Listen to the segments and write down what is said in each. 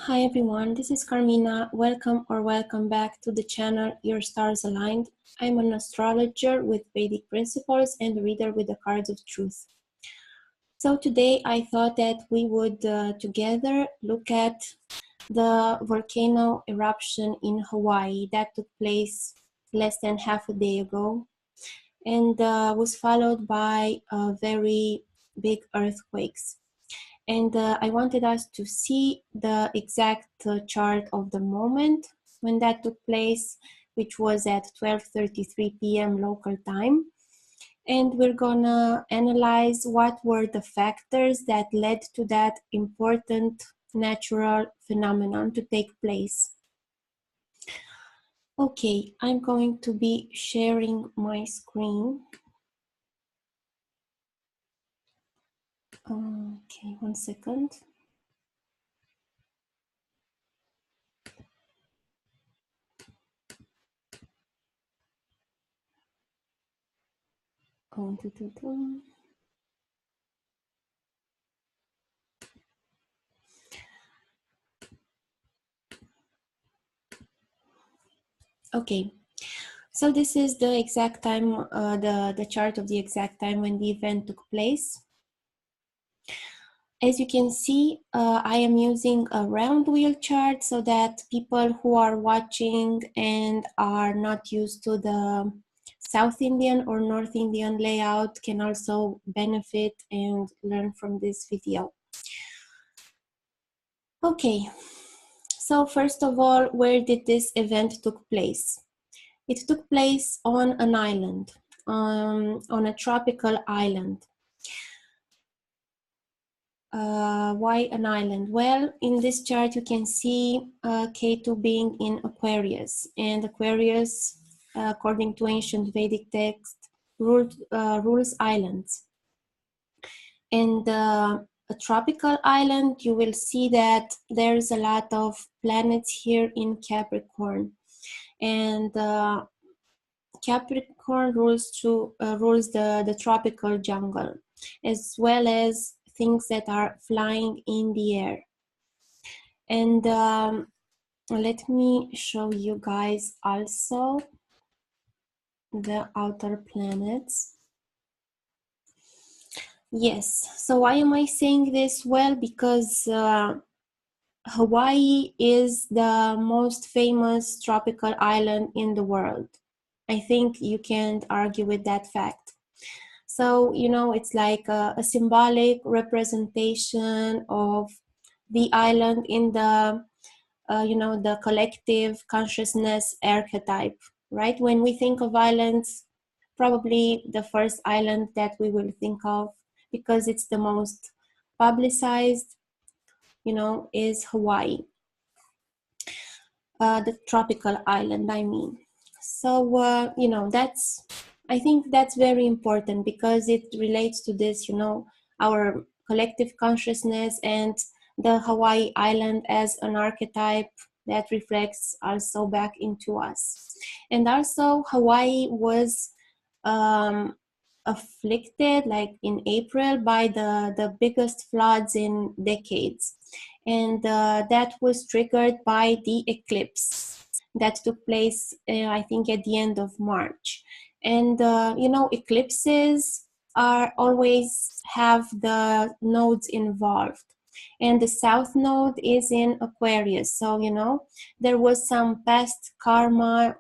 Hi everyone, this is Carmina. Welcome back to the channel Your Stars Aligned. I'm an astrologer with Vedic principles and a reader with the cards of truth. So today I thought that we would together look at the volcano eruption in Hawaii that took place less than half a day ago and was followed by very big earthquakes. And I wanted us to see the exact chart of the moment when that took place, which was at 12:33 p.m. local time. And we're gonna analyze what were the factors that led to that important natural phenomenon to take place. Okay, I'm going to be sharing my screen. Okay, 1 second. Okay, so this is the exact time, the chart of the exact time when the event took place. As you can see, I am using a round wheel chart so that people who are watching and are not used to the South Indian or North Indian layout can also benefit and learn from this video. Okay, so first of all, where did this event took place? It took place on an island, on a tropical island. Why an island? Well, in this chart you can see Ketu being in Aquarius, and Aquarius, according to ancient Vedic text, rules islands. And a tropical island, you will see that there's a lot of planets here in Capricorn, and Capricorn rules the tropical jungle, as well as things that are flying in the air. And let me show you guys also the outer planets. Yes, so why am I saying this? Well, because Hawaii is the most famous tropical island in the world. I think you can't argue with that fact. So, you know, it's like a symbolic representation of the island in the, you know, the collective consciousness archetype, right? When we think of islands, probably the first island that we will think of, because it's the most publicized, you know, is Hawaii. The tropical island, I mean. So, you know, I think that's very important because it relates to this, you know, our collective consciousness and the Hawaii island as an archetype that reflects also back into us. And also Hawaii was afflicted, like in April, by the biggest floods in decades. And that was triggered by the eclipse that took place, I think, at the end of March. And, you know, eclipses are always have the nodes involved. And the south node is in Aquarius. So, you know, there was some past karma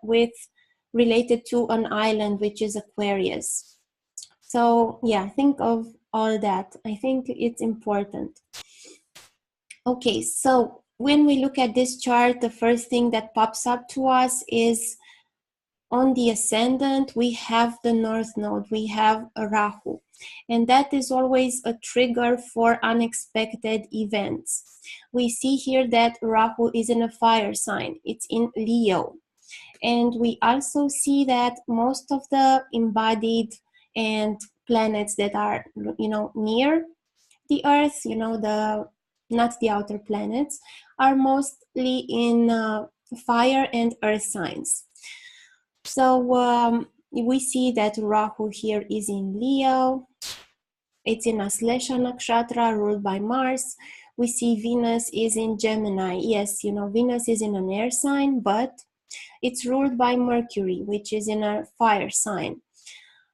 related to an island, which is Aquarius. So, yeah, think of all that. I think it's important. Okay, so when we look at this chart, the first thing that pops up to us is on the ascendant, we have the North Node, we have Rahu. And that is always a trigger for unexpected events. We see here that Rahu is in a fire sign, it's in Leo. And we also see that most of the embodied and planets that are, you know, near the Earth, you know, not the outer planets, are mostly in fire and earth signs. So we see that Rahu here is in Leo. It's in Aslesa Nakshatra, ruled by Mars, we see Venus is in Gemini. Yes, you know, Venus is in an air sign, but it's ruled by Mercury, which is in a fire sign.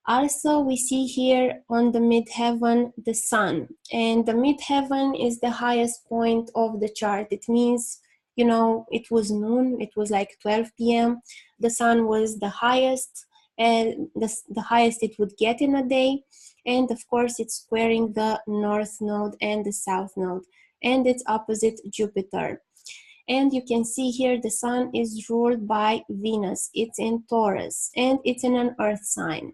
Also, we see here on the midheaven the sun, and the midheaven is the highest point of the chart. It means, you know, it was noon, it was like 12 p.m. The sun was the highest, and the highest it would get in a day. And of course, it's squaring the north node and the south node, and it's opposite Jupiter. And you can see here the sun is ruled by Venus. It's in Taurus, and it's in an earth sign.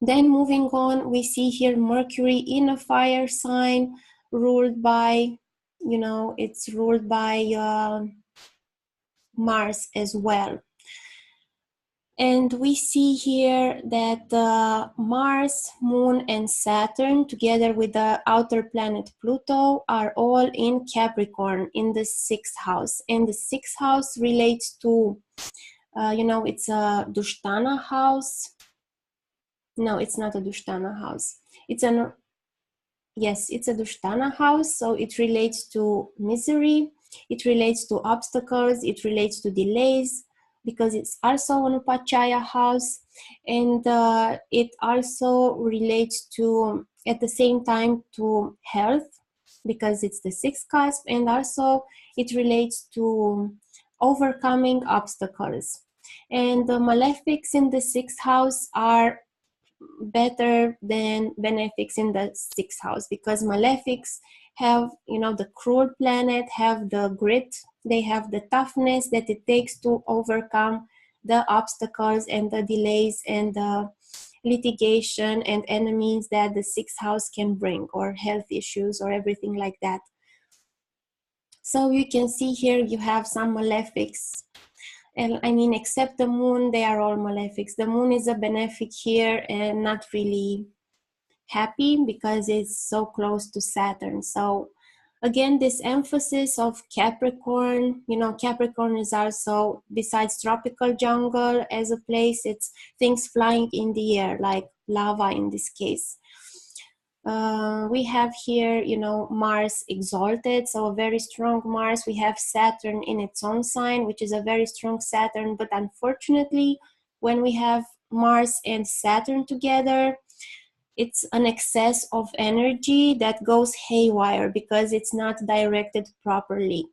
Then moving on, we see here Mercury in a fire sign, ruled by, you know, it's ruled by Mars as well. And we see here that Mars, Moon, and Saturn, together with the outer planet Pluto, are all in Capricorn in the 6th house. And the 6th house relates to, you know, it's a Dushtana house. No, it's not a Dushtana house. Yes, it's a Dushtana house, so it relates to misery, it relates to obstacles, it relates to delays, because it's also an Upachaya house, and it also relates to, at the same time, to health, because it's the 6th cusp, and also it relates to overcoming obstacles. And the malefics in the 6th house are better than benefics in the 6th house, because malefics have, you know, the cruel planet, have the grit, they have the toughness that it takes to overcome the obstacles and the delays and the litigation and enemies that the 6th house can bring, or health issues or everything like that. So you can see here you have some malefics. And I mean, except the moon, they are all malefics. The moon is a benefic here and not really happy because it's so close to Saturn. So again, this emphasis of Capricorn, you know, Capricorn is also, besides tropical jungle as a place, it's things flying in the air, like lava in this case. We have here, you know, Mars exalted, so a very strong Mars. We have Saturn in its own sign, which is a very strong Saturn. But unfortunately, when we have Mars and Saturn together, it's an excess of energy that goes haywire because it's not directed properly.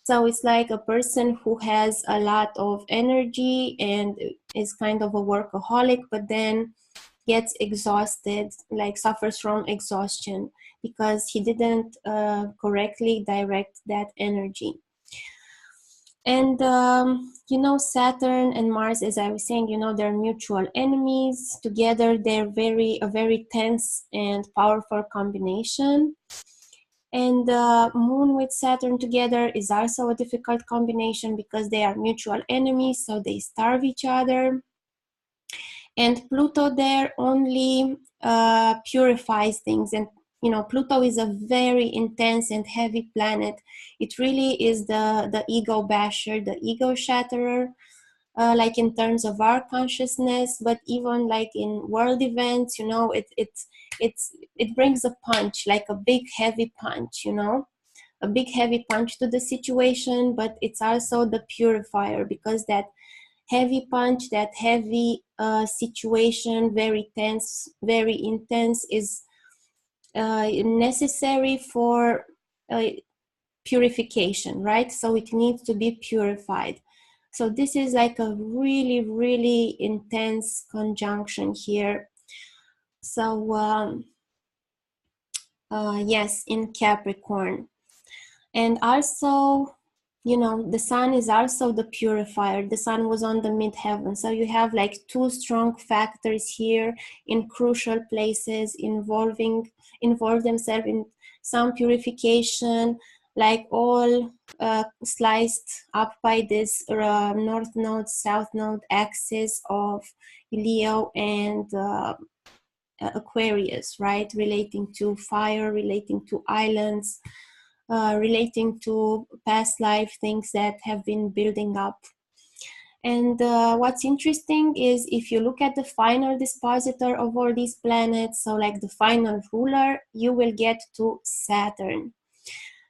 So it's like a person who has a lot of energy and is kind of a workaholic, but then gets exhausted, like suffers from exhaustion because he didn't correctly direct that energy. And you know, Saturn and Mars, as I was saying, you know, they're mutual enemies. Together they're a very tense and powerful combination. And Moon with Saturn together is also a difficult combination because they are mutual enemies, so they starve each other. And Pluto there only purifies things. And, you know, Pluto is a very intense and heavy planet. It really is the ego basher, the ego shatterer, like in terms of our consciousness, but even like in world events, you know, it brings a punch, like a big heavy punch, you know, a big heavy punch to the situation, but it's also the purifier, because that heavy punch, that heavy situation, very tense, very intense, is necessary for purification, right? So it needs to be purified. So this is like a really, really intense conjunction here. So yes, in Capricorn. And also, you know, the sun is also the purifier. The sun was on the midheaven. So you have like two strong factors here in crucial places involve themselves in some purification, like all sliced up by this north node, south node axis of Leo and Aquarius, right? Relating to fire, relating to islands, relating to past life things that have been building up. And what's interesting is if you look at the final dispositor of all these planets, so like the final ruler, you will get to Saturn.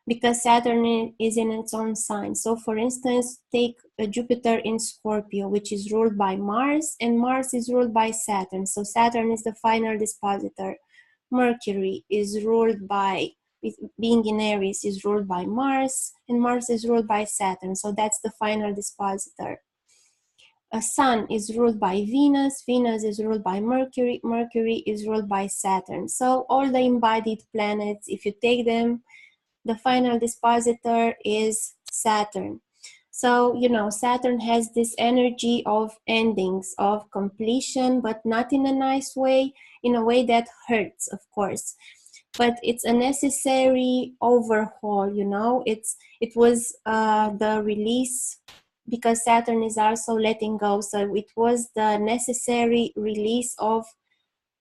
because Saturn is in its own sign. So for instance, take Jupiter in Scorpio, which is ruled by Mars, and Mars is ruled by Saturn. So Saturn is the final dispositor. Mercury is ruled by, being in Aries, is ruled by Mars, and Mars is ruled by Saturn. So that's the final dispositor. A Sun is ruled by Venus, Venus is ruled by Mercury, Mercury is ruled by Saturn. So all the embodied planets, if you take them, the final dispositor is Saturn. So, you know, Saturn has this energy of endings, of completion, but not in a nice way, in a way that hurts, of course. But it's a necessary overhaul, you know. It was the release, because Saturn is also letting go. So it was the necessary release of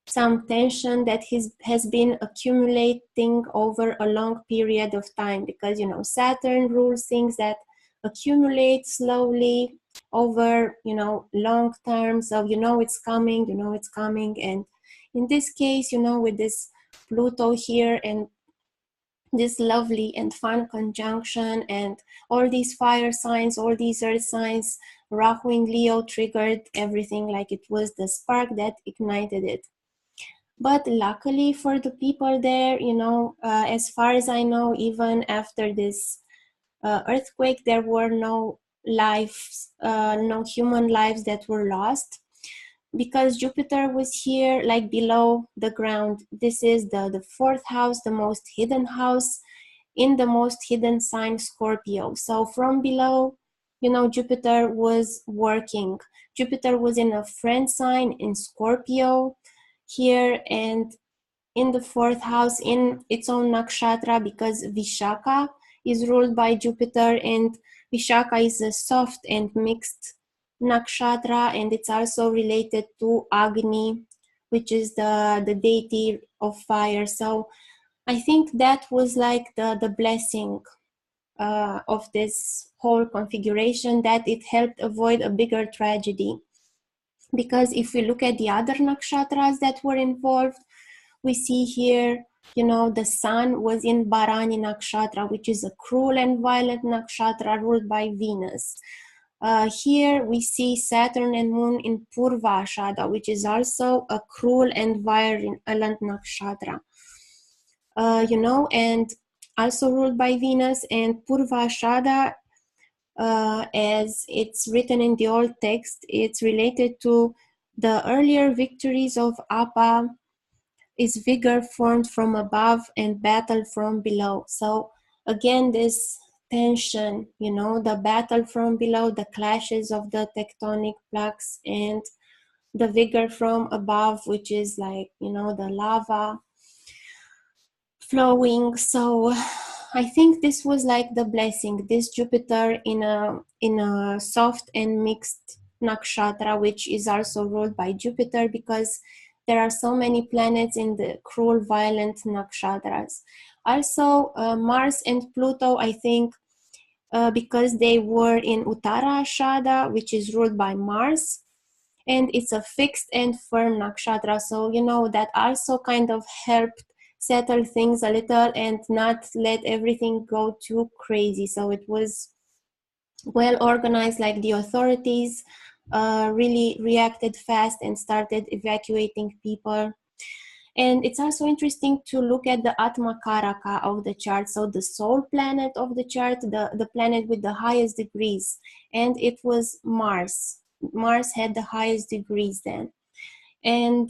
some tension that has been accumulating over a long period of time, because, you know, Saturn rules things that accumulate slowly over, you know, long term. So you know it's coming, you know it's coming. And in this case, you know, with this Pluto here and this lovely and fun conjunction and all these fire signs, all these earth signs, Rahu in Leo triggered everything like it was the spark that ignited it. But luckily for the people there, you know, as far as I know, even after this earthquake, there were no lives, no human lives that were lost, because Jupiter was here, like below the ground. This is the fourth house, the most hidden house, in the most hidden sign, Scorpio. So from below, you know, Jupiter was working. Jupiter was in a friend sign in Scorpio here, and in the fourth house in its own nakshatra, because Vishaka is ruled by Jupiter, and Vishaka is a soft and mixed nakshatra, and it's also related to Agni, which is the deity of fire. So I think that was like the blessing of this whole configuration, that it helped avoid a bigger tragedy. Because if we look at the other nakshatras that were involved, we see here, you know, the sun was in Bharani nakshatra, which is a cruel and violent nakshatra ruled by Venus. Here we see Saturn and Moon in Purva Ashada, which is also a cruel and violent nakshatra. You know, and also ruled by Venus. And Purva Ashada, as it's written in the old text, it's related to the earlier victories of Appa, is vigor formed from above and battle from below. So again, this tension, you know, the battle from below, the clashes of the tectonic plaques, and the vigor from above, which is like, you know, the lava flowing. So I think this was like the blessing, this Jupiter in a soft and mixed nakshatra, which is also ruled by Jupiter, because there are so many planets in the cruel, violent nakshatras. Also, Mars and Pluto, I think, because they were in Uttara Ashada, which is ruled by Mars, and it's a fixed and firm nakshatra. So, you know, that also kind of helped settle things a little and not let everything go too crazy. So it was well organized, like the authorities really reacted fast and started evacuating people. And it's also interesting to look at the Atma Karaka of the chart, so the soul planet of the chart, the planet with the highest degrees, and it was Mars. Mars had the highest degrees then. And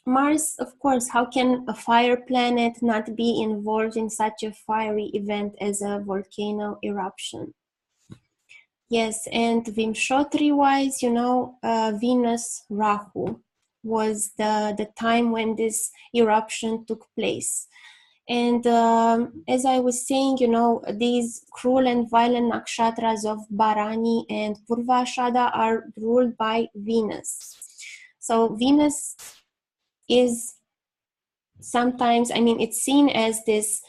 Mars, of course, how can a fire planet not be involved in such a fiery event as a volcano eruption? Yes, and Vimshotri-wise, you know, Venus Rahu was the time when this eruption took place. And as I was saying, you know, these cruel and violent nakshatras of Bharani and Purvashada are ruled by Venus. So Venus is sometimes, I mean, it's seen as this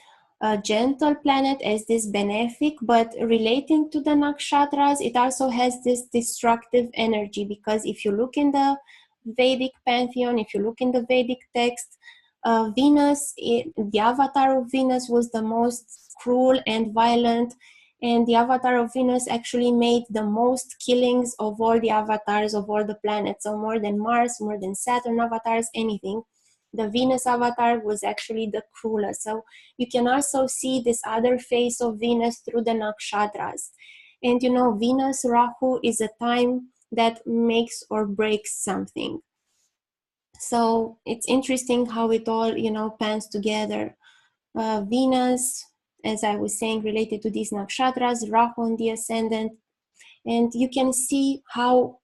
gentle planet, as this benefic, but relating to the nakshatras, it also has this destructive energy, because if you look in the Vedic pantheon, if you look in the Vedic text, Venus, the avatar of Venus was the most cruel and violent, and the avatar of Venus actually made the most killings of all the avatars of all the planets. So more than Mars, more than Saturn avatars, anything. The Venus avatar was actually the cruelest. So you can also see this other face of Venus through the nakshatras. And you know, Venus Rahu is a time that makes or breaks something. So it's interesting how it all, you know, pans together. Venus, as I was saying, related to these nakshatras, Rahu on the ascendant, and you can see how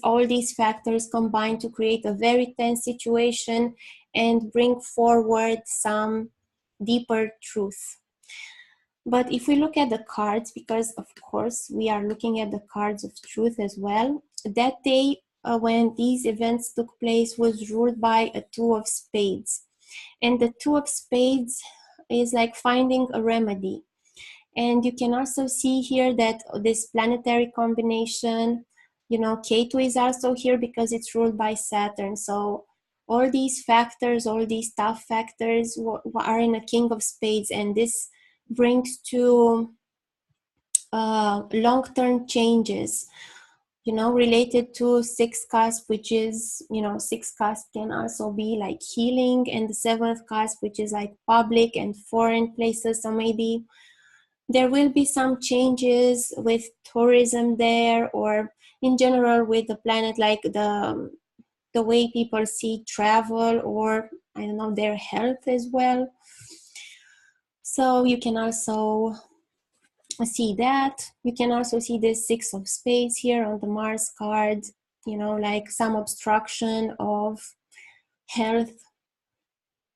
all these factors combine to create a very tense situation and bring forward some deeper truth. But if we look at the cards, because of course we are looking at the cards of truth as well, that day when these events took place was ruled by a Two of Spades. And the Two of Spades is like finding a remedy. And you can also see here that this planetary combination, you know, Ketu is also here because it's ruled by Saturn. So all these factors, all these tough factors are in a King of Spades, and this brings to long-term changes, you know, related to sixth cusp, which is, you know, sixth cusp can also be like healing, and the seventh cusp, which is like public and foreign places. So maybe there will be some changes with tourism there, or in general with the planet, like the way people see travel, or I don't know, their health as well. So you can also see that. You can also see this Six of Spades here on the Mars card, you know, like some obstruction of health.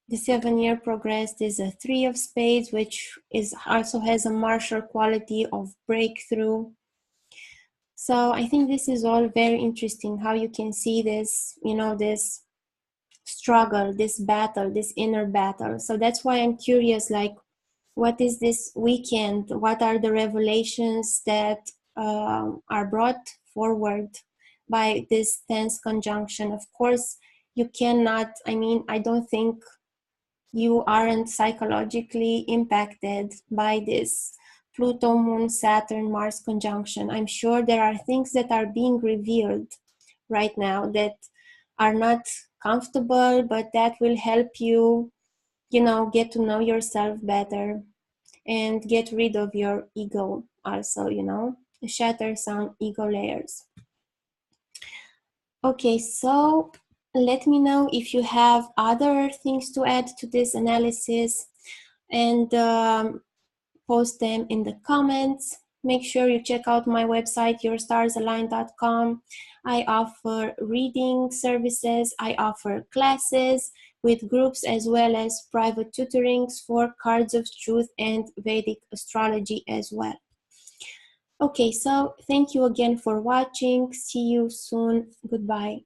The 7-year progress is a Three of Spades, which is also has a martial quality of breakthrough. So I think this is all very interesting, how you can see this, you know, this struggle, this battle, this inner battle. So that's why I'm curious, like, what is this weekend? What are the revelations that are brought forward by this tense conjunction? Of course, you cannot, I mean, I don't think you aren't psychologically impacted by this Pluto, Moon, Saturn, Mars conjunction. I'm sure there are things that are being revealed right now that are not comfortable, but that will help you, you know, get to know yourself better and get rid of your ego also, you know, shatter some ego layers. Okay, so let me know if you have other things to add to this analysis, and post them in the comments. Make sure you check out my website, yourstars-align.com. I offer reading services. I offer classes with groups as well as private tutorings for cards of truth and Vedic astrology as well. Okay, so thank you again for watching. See you soon. Goodbye.